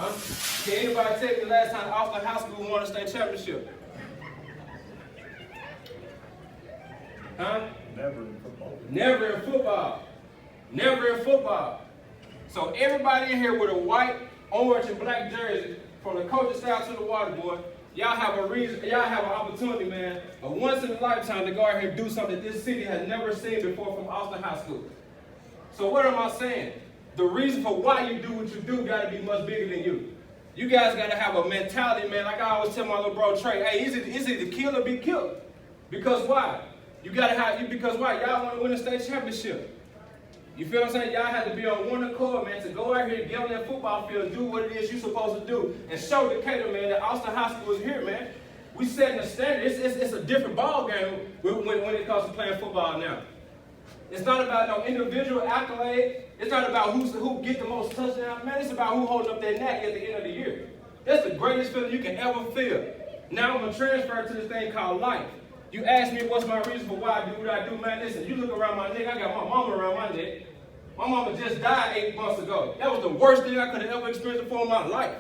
Huh? Can anybody tell me the last time Austin High School won a state championship? Huh? Never in football. Never in football. Never in football. So everybody in here with a white, orange, and black jersey, from the coaching staff to the water boy, y'all have a reason, y'all have an opportunity, man, a once in a lifetime to go out here and do something that this city has never seen before from Austin High School. So what am I saying? The reason for why you do what you do got to be much bigger than you. You guys got to have a mentality, man. Like I always tell my little bro Trey, hey, is it to kill or be killed? Because why? You got to have, because why? Y'all want to win a state championship. You feel what I'm saying? Y'all have to be on one accord, man, to go out here and get on that football field, do what it is you're supposed to do, and show Decatur, man, that Austin High School is here, man. We setting a standard. It's a different ball game when it comes to playing football now. It's not about no individual accolade. It's not about who get the most touchdowns, man. It's about who holding up their neck at the end of the year. That's the greatest feeling you can ever feel. Now I'm going to transfer to this thing called life. You ask me what's my reason for why I do what I do, man. Listen, you look around my neck, I got my mama around my neck. My mama just died 8 months ago. That was the worst thing I could have ever experienced before in my life.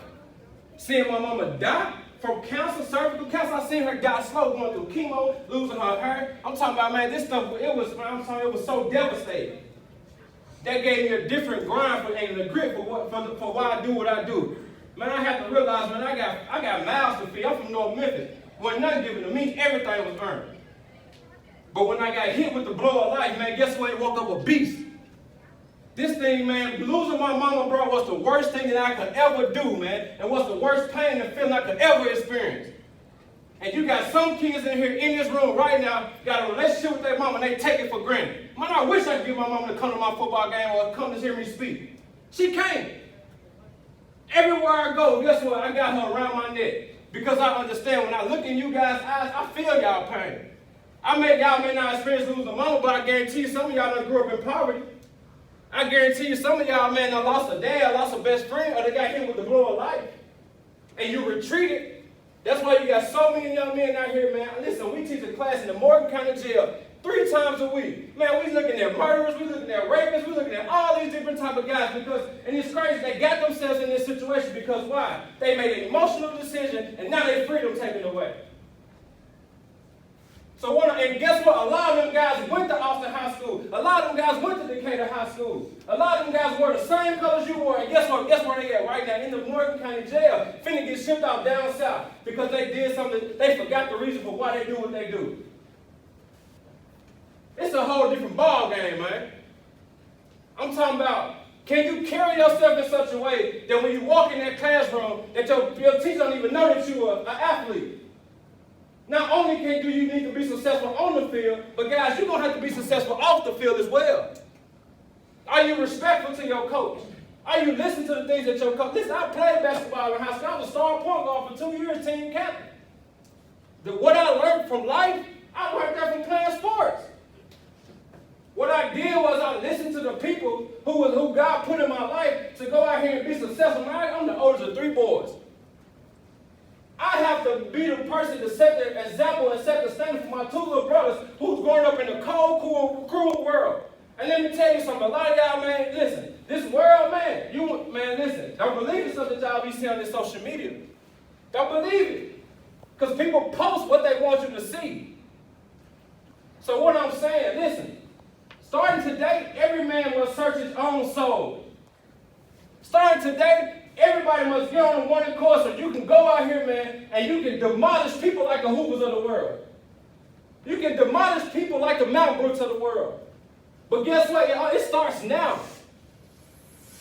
Seeing my mama die from cancer, cervical cancer, I seen her die slow, going through chemo, losing her hair. I'm talking about, man, this stuff, it was so devastating. That gave me a different grind and a grip for why I do what I do. Man, I have to realize, man, I got miles to feed. I'm from North Memphis. When nothing given to me, everything was earned. But when I got hit with the blow of life, man, guess what? It woke up a beast. This thing, man, losing my mama, bro, was the worst thing that I could ever do, man. And was the worst pain and feeling I could ever experience. And you got some kids in here, in this room right now, got a relationship with their mama, and they take it for granted. Man, I wish I could get my mama to come to my football game or come to hear me speak. She can't. Everywhere I go, guess what? I got her around my neck. Because I understand when I look in you guys' eyes, I feel y'all pain. Y'all may not experience losing a mama, but I guarantee you some of y'all done grew up in poverty. I guarantee you some of y'all, man, done lost a dad, lost a best friend, or they got hit with the blow of life. And you retreated. That's why you got so many young men out here, man. Listen, we teach a class in the Morgan County Jail 3 times a week. Man, we looking at murderers, we looking at rapists, we looking at all these different type of guys and it's crazy, they got themselves in this situation because why? They made an emotional decision and now their freedom taken away. So and guess what? A lot of them guys went to Austin High School. A lot of them guys went to Decatur High School. A lot of them guys wore the same colors you wore. And guess what? Guess where they at right now? In the Morgan County Jail. Finna get shipped out down south because they did something. They forgot the reason for why they do what they do. It's a whole different ball game, man. I'm talking about, can you carry yourself in such a way that when you walk in that classroom, that your teacher don't even know that you are an athlete? Not only do you need to be successful on the field, but guys, you're going to have to be successful off the field as well. Are you respectful to your coach? Are you listening to the things that your coach... Listen, I played basketball in high school. I was a star point guard for 2 years, team captain. What I learned from life, I learned that from playing sports. What I did was I listened to the people who God put in my life to go out here and be successful. I'm the oldest of 3 boys. I have to be the person to set the example and set the standard for my 2 little brothers who's growing up in a cold, cruel world. And let me tell you something. A lot of y'all, man, listen. This world, man, listen. Don't believe the stuff that y'all be seeing on this social media. Don't believe it. Because people post what they want you to see. So what I'm saying, listen. Starting today, every man must search his own soul. Starting today, everybody must get on one accord so you can go out here, man, and you can demolish people like the Hoovers of the world. You can demolish people like the Mount Brooks of the world. But guess what? It starts now.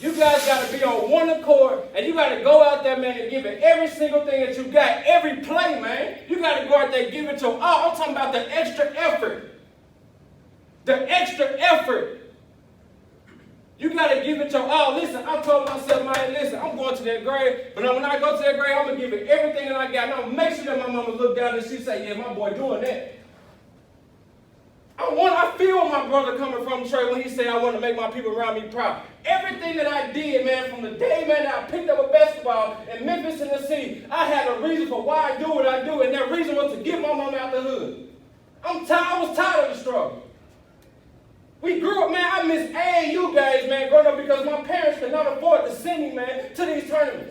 You guys got to be on one accord, and you got to go out there, man, and give it every single thing that you got, every play, man. You got to go out there and give it your all. I'm talking about the extra effort. The extra effort. You got to give it your all. Listen, I told myself, man, listen, I'm going to that grade, but when I go to that grade, I'm going to give it everything that I got. And I'm going to make sure that my mama look down and she say, yeah, my boy doing that. I feel where my brother coming from, Trey, when he said I want to make my people around me proud. Everything that I did, man, from the day, man, that I picked up a basketball in Memphis, Tennessee, I had a reason for why I do what I do, and that reason was to get my mama out the hood. I was tired of the struggle. We grew up, man, I miss AAU games, man, growing up because my parents could not afford to send me, man, to these tournaments.